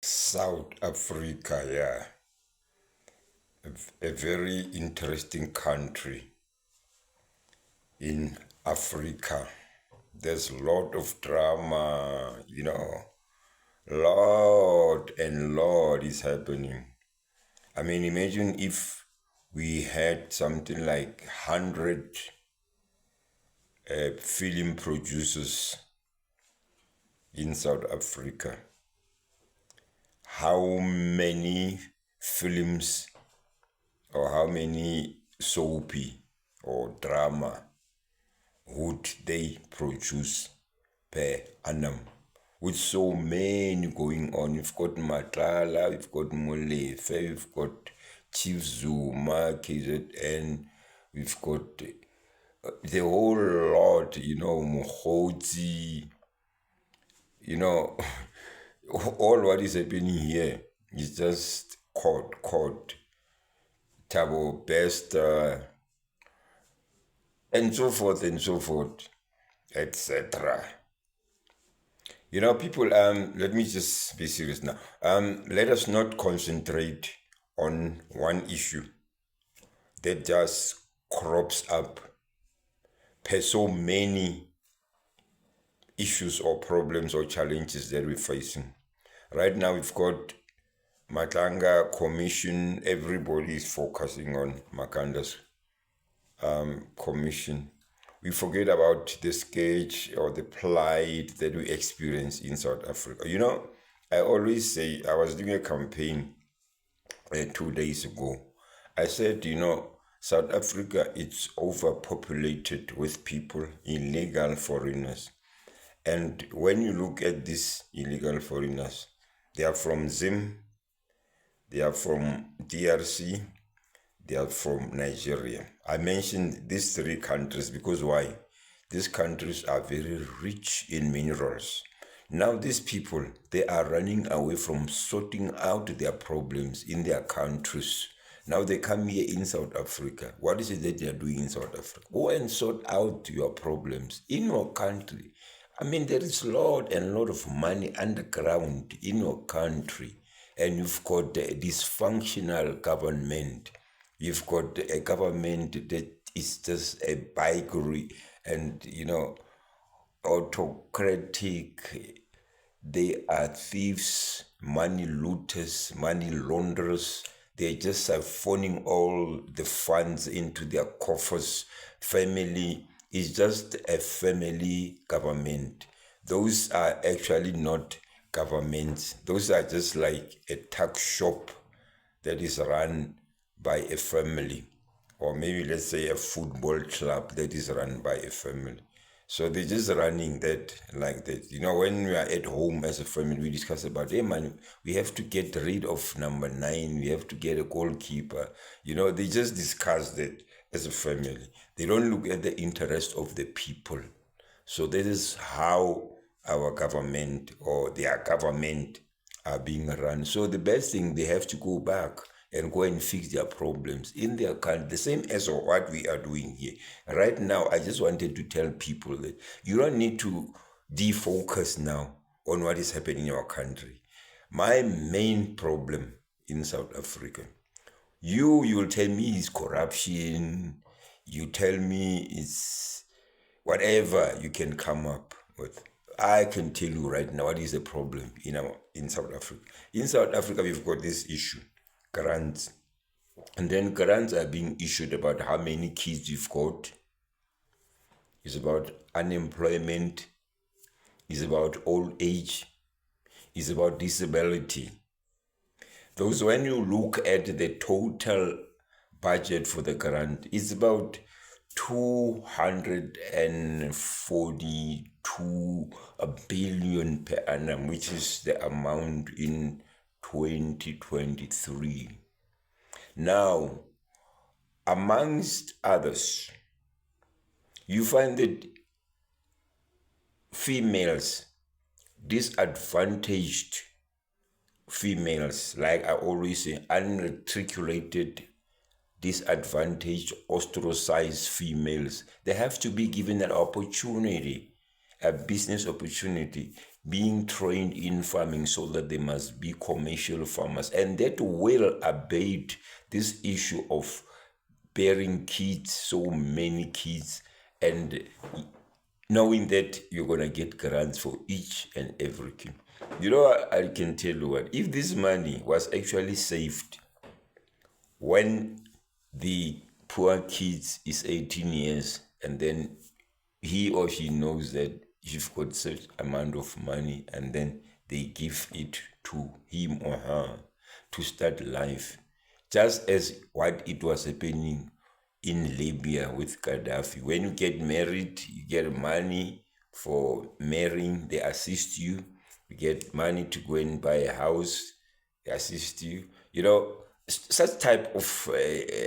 South Africa, yeah, a very interesting country in Africa. There's a lot of drama, lot and lot is happening. I mean, imagine if we had something like 100 film producers in South Africa. How many films or how many soapy or drama would they produce per annum? With so many going on, we've got Matlala, we've got Molefe, we've got Chief Zuma, KZN, we've got the whole lot, Mokgotsi, you know, all what is happening here is just caught, Tabo Best, and so forth, etc. People, let me just be serious now. Let us not concentrate on one issue that just crops up per so many issues or problems or challenges that we're facing. Right now, we've got Matlanga Commission. Everybody is focusing on Makanda's commission. We forget about the scourge or the plight that we experience in South Africa. I always say, I was doing a campaign 2 days ago. I said, South Africa, it's overpopulated with people, illegal foreigners. And when you look at these illegal foreigners, they are from Zim, they are from DRC, they are from Nigeria. I mentioned these three countries because why? These countries are very rich in minerals. Now these people, they are running away from sorting out their problems in their countries. Now they come here in South Africa. What is it that they are doing in South Africa? Go and sort out your problems in your country. I mean, there is a lot and a lot of money underground in your country, and you've got a dysfunctional government. You've got a government that is just a bigotry and, autocratic. They are thieves, money looters, money launderers. They're just siphoning all the funds into their coffers. Family is just a family government. Those are actually not governments. Those are just like a tuck shop that is run by a family, or maybe let's say a football club that is run by a family. So they're just running that like that. When we are at home as a family, we discuss about, hey man, we have to get rid of number 9, we have to get a goalkeeper. They just discuss that as a family. They don't look at the interest of the people. So that is how our government or their government are being run. So the best thing, they have to go back and go and fix their problems in their country, the same as what we are doing here. Right now, I just wanted to tell people that you don't need to defocus now on what is happening in your country. My main problem in South Africa, you will tell me it's corruption, you tell me it's whatever you can come up with. I can tell you right now what is the problem in South Africa. In South Africa, we've got this issue, grants. And then grants are being issued about how many kids you've got. It's about unemployment. It's about old age. It's about disability. Those, when you look at the total budget for the grant, it's about 242 billion per annum, which is the amount in 2023. Now, amongst others, you find that females, disadvantaged females, like I always say, unreticulated, disadvantaged, ostracized females, they have to be given an opportunity, a business opportunity, being trained in farming so that they must be commercial farmers. And that will abate this issue of bearing kids, so many kids, and knowing that you're going to get grants for each and every kid. You know, I can tell you what, if this money was actually saved when the poor kids is 18 years and then he or she knows that you've got such amount of money and then they give it to him or her to start life, just as what it was happening in Libya with Gaddafi. When you get married, you get money for marrying, they assist you. You get money to go and buy a house, they assist you. You know, such type of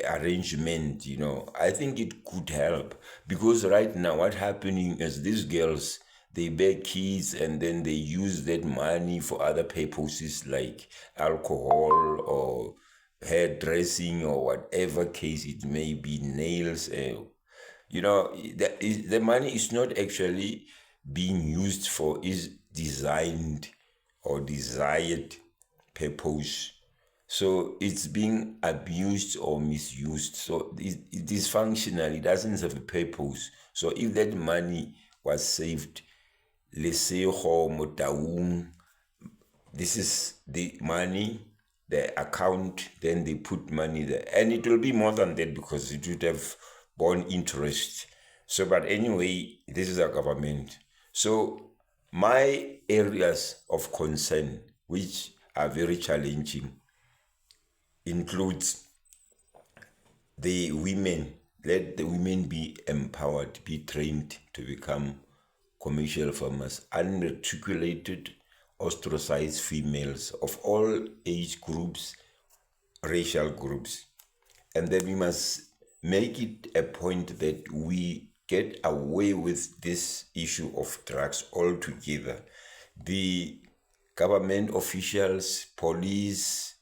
arrangement, you know, I think it could help, because right now what happening is these girls, they bear kids and then they use that money for other purposes like alcohol or hairdressing or whatever case it may be, nails. You know, the money is not actually being used for its designed or desired purpose. So it's being abused or misused. So it is functional, it doesn't have a purpose. So if that money was saved, let's say, Motaung, this is the money, the account, then they put money there. And it will be more than that because it would have borne interest. So, but anyway, this is a government. So, my areas of concern, which are very challenging, includes the women. Let the women be empowered, be trained to become commercial farmers. Unmatriculated, ostracized females of all age groups, racial groups. And then we must make it a point that we get away with this issue of drugs altogether. The government officials, police,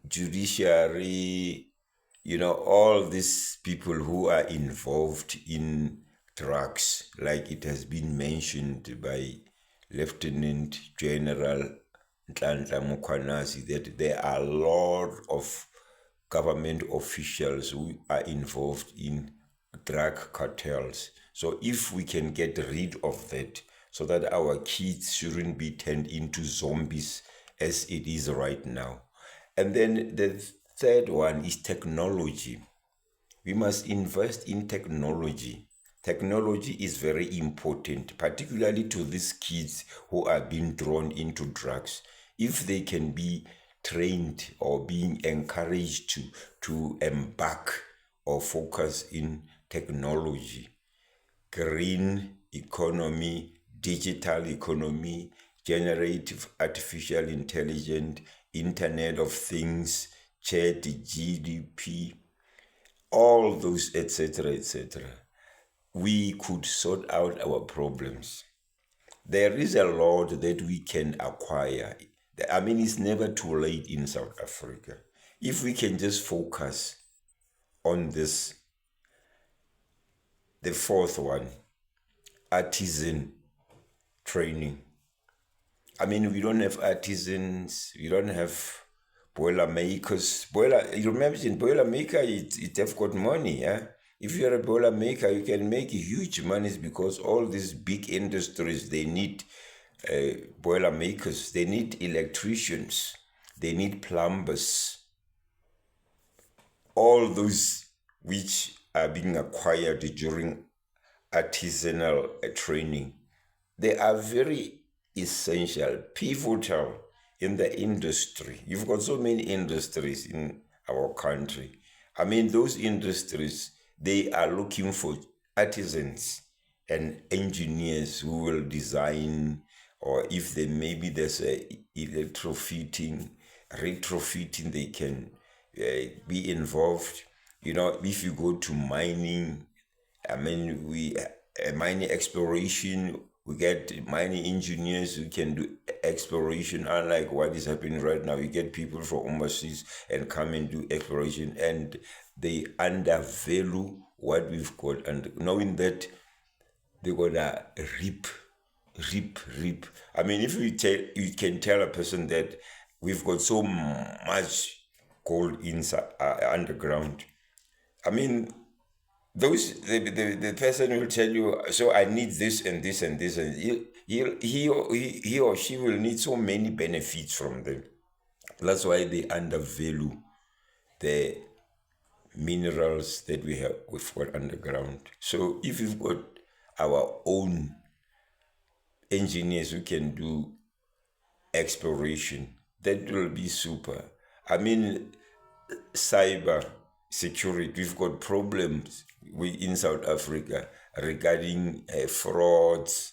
judiciary, you know, all these people who are involved in drugs, like it has been mentioned by Lieutenant General Nhlanhla Mkhwanazi, that there are a lot of government officials who are involved in drug cartels. So if we can get rid of that, so that our kids shouldn't be turned into zombies as it is right now. And then the third one is technology. We must invest in technology. Technology is very important, particularly to these kids who are being drawn into drugs. If they can be trained or being encouraged to embark or focus in technology, green economy, digital economy, generative artificial intelligence, Internet of Things, Chat, GDP, all those, etc., etc., we could sort out our problems. There is a lot that we can acquire. I mean, it's never too late in South Africa. If we can just focus on this, the fourth one, artisan training. I mean, we don't have artisans, we don't have boiler makers. You remember in boiler maker, it have got money, yeah? If you're a boiler maker, you can make huge monies because all these big industries, they need boiler makers, they need electricians, they need plumbers. All those which are being acquired during artisanal training, they are very essential, pivotal in the industry. You've got so many industries in our country. I mean, those industries, they are looking for artisans and engineers who will design, or if they maybe there's a retrofitting, they can be involved. You know, if you go to mining, I mean, mining exploration, we get mining engineers who can do exploration, unlike what is happening right now. You get people from overseas and come and do exploration, and they undervalue what we've got, and knowing that they're gonna reap reap. I mean, if you can tell a person that we've got so much gold inside underground. I mean, the person will tell you, so I need this and this and this, and he or she will need so many benefits from them. That's why they undervalue the minerals that we've got underground. So if you've got our own engineers who can do exploration, that will be super. I mean, cyber security, we've got problems in South Africa regarding frauds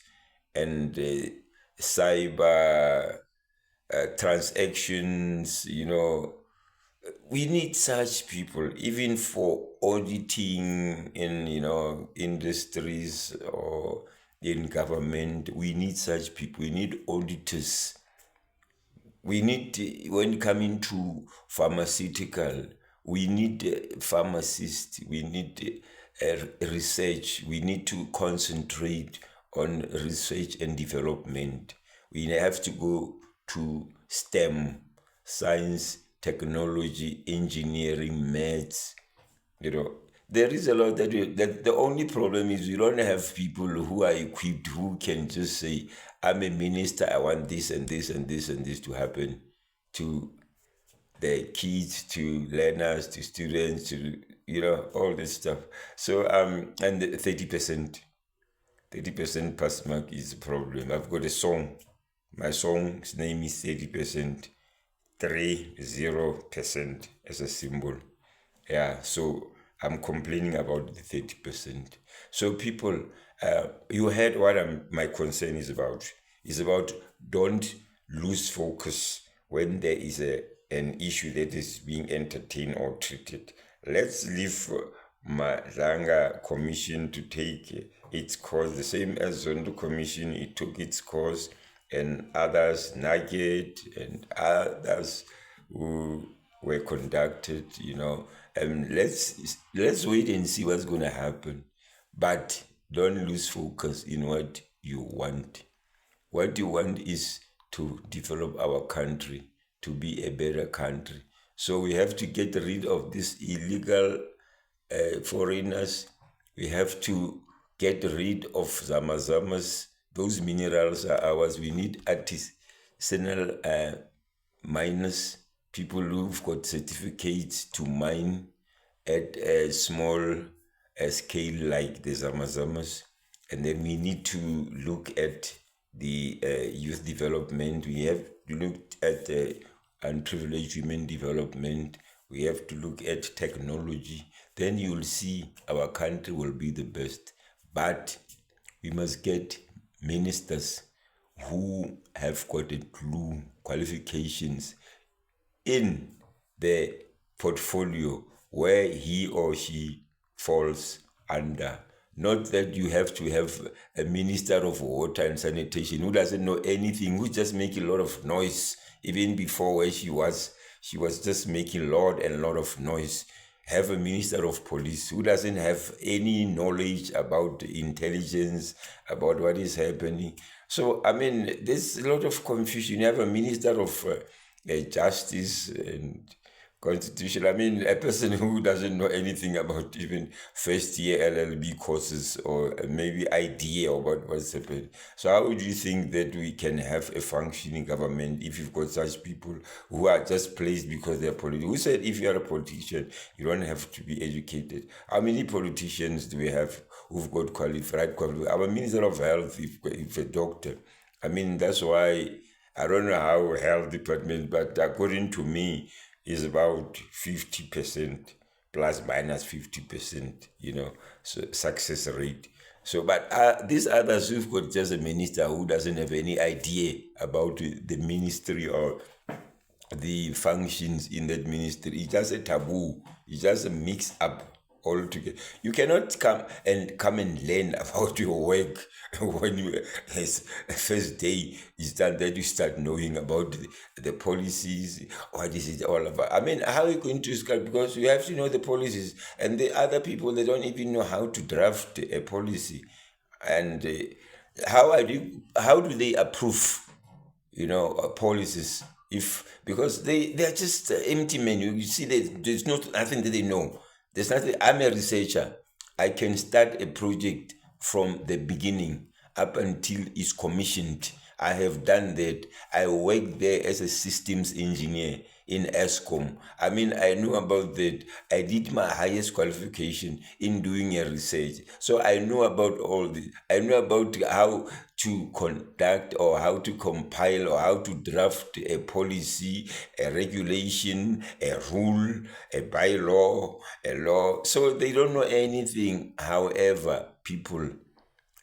and cyber transactions. We need such people, even for auditing in industries or in government. We need such people. We need auditors. We need, when coming to pharmaceutical, we need pharmacists. We need research. We need to concentrate on research and development. We have to go to STEM, science, technology, engineering, maths. There is a lot that the only problem is we don't have people who are equipped, who can just say, I'm a minister, I want this and this and this and this to happen to the kids, to learners, to students, to all this stuff. So and the 30% pass mark is a problem. I've got a song. My song's name is 30%, 30% as a symbol. Yeah, so I'm complaining about the 30%. So people, you heard what my concern is about. It's about don't lose focus when there is an issue that is being entertained or treated. Let's leave Madlanga Commission to take its course, the same as Zondo Commission, it took its course, and others, Nugget and others who were conducted, and let's wait and see what's going to happen. But don't lose focus in what you want. What you want is to develop our country, to be a better country. So we have to get rid of these illegal foreigners. We have to get rid of zamazamas. Those minerals are ours. We need artisanal miners, people who've got certificates to mine at a small scale like the zamazamas. And then we need to look at the youth development. We have to look at unprivileged women development. We have to look at technology. Then you'll see our country will be the best. But we must get ministers who have got a clue, qualifications in the portfolio where he or she falls under. Not that you have to have a minister of water and sanitation who doesn't know anything, who just make a lot of noise. Even before where she was just making a lot of noise. Have a minister of police who doesn't have any knowledge about intelligence, about what is happening. So, I mean, there's a lot of confusion. You have a minister of justice and constitution. I mean, a person who doesn't know anything about even first year LLB courses or maybe idea about what's happening. So how would you think that we can have a functioning government if you've got such people who are just placed because they're political? Who said if you're a politician, you don't have to be educated? How many politicians do we have who've got qualified? Our Minister of Health, if a doctor. I mean, that's why I don't know how health department, but according to me, is about 50% plus minus 50%, so success rate. So, but these others who've got just a minister who doesn't have any idea about the ministry or the functions in that ministry, it's just a taboo. It's just a mix up all together. You cannot come and learn about your work when you first day is done, that you start knowing about the policies. What is it all about? I mean, how are you going to start? Because you have to know the policies, and the other people, they don't even know how to draft a policy. And how do they approve, policies, if because they're just empty men. You see, there's nothing that they know. There's nothing. I'm a researcher. I can start a project from the beginning up until it's commissioned. I have done that. I worked there as a systems engineer in ESCOM. I mean, I know about that. I did my highest qualification in doing a research. So I know about all this. I know about how to conduct or how to compile or how to draft a policy, a regulation, a rule, a bylaw, a law. So they don't know anything. However, people,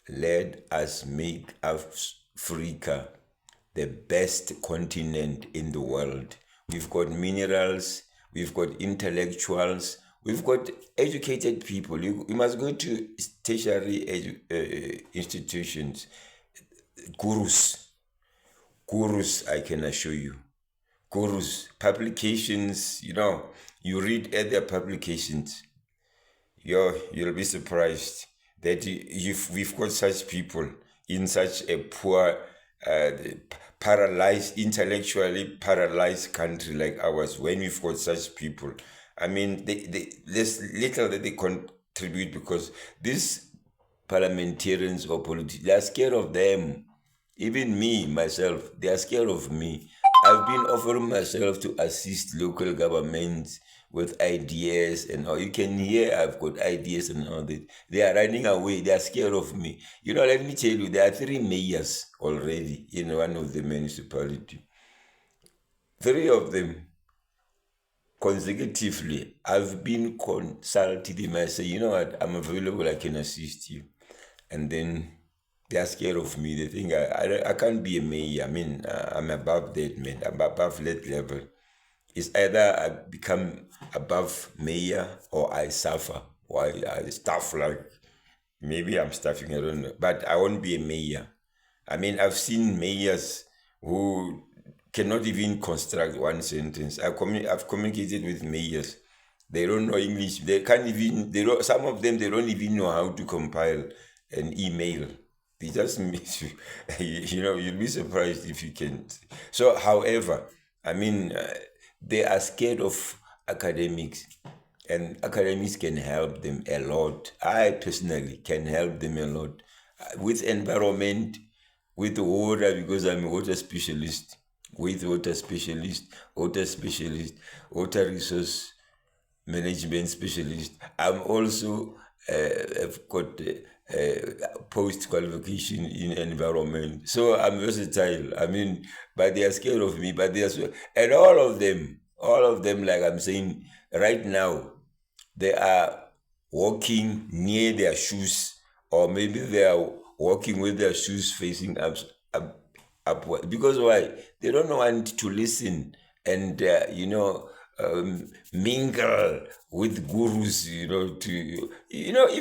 let us make Africa the best continent in the world. We've got minerals, we've got intellectuals, we've got educated people. You must go to tertiary institutions. Gurus, I can assure you. Gurus, publications, you read at their publications. You'll be surprised that we've got such people in such a poor, paralyzed, intellectually paralyzed country like ours. When we've got such people, I mean, there's little that they contribute, because these parliamentarians or politicians, they are scared of them. Even me, myself, they are scared of me. I've been offering myself to assist local governments with ideas and all. You can hear I've got ideas and all that. They are running away. They are scared of me. Let me tell you, there are 3 mayors already in one of the municipalities. 3 of them consecutively, I've been consulting them. I say, you know what, I'm available, I can assist you. And then they are scared of me. They think I can't be a mayor. I mean, I'm above that, man. I'm above that level. It's either I become above mayor or I suffer, or I stuff, like maybe I'm stuffing, I don't know. But I won't be a mayor. I mean, I've seen mayors who cannot even construct one sentence. I've communicated with mayors. They don't know English. They can't even. Some of them, they don't even know how to compile an email. They just miss you. You'll be surprised if you can. So, however, I mean, they are scared of academics, and academics can help them a lot. I personally can help them a lot with environment, with water, because I'm a water specialist. With water specialist, water resource management specialist. I'm also have got post qualification in environment, so I'm versatile. I mean, but they are scared of me. But they are and all of them, like I'm saying right now, they are walking near their shoes, or maybe they are walking with their shoes facing upward. Because why? They don't want to listen and mingle with gurus. If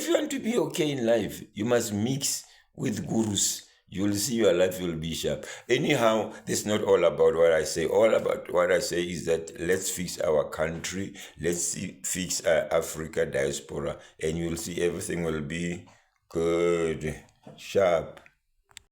you want to be okay in life, you must mix with gurus. You will see your life will be sharp. Anyhow, that's not all about what I say. All about what I say is that let's fix our country. Let's fix Africa diaspora, and you'll see everything will be good, sharp.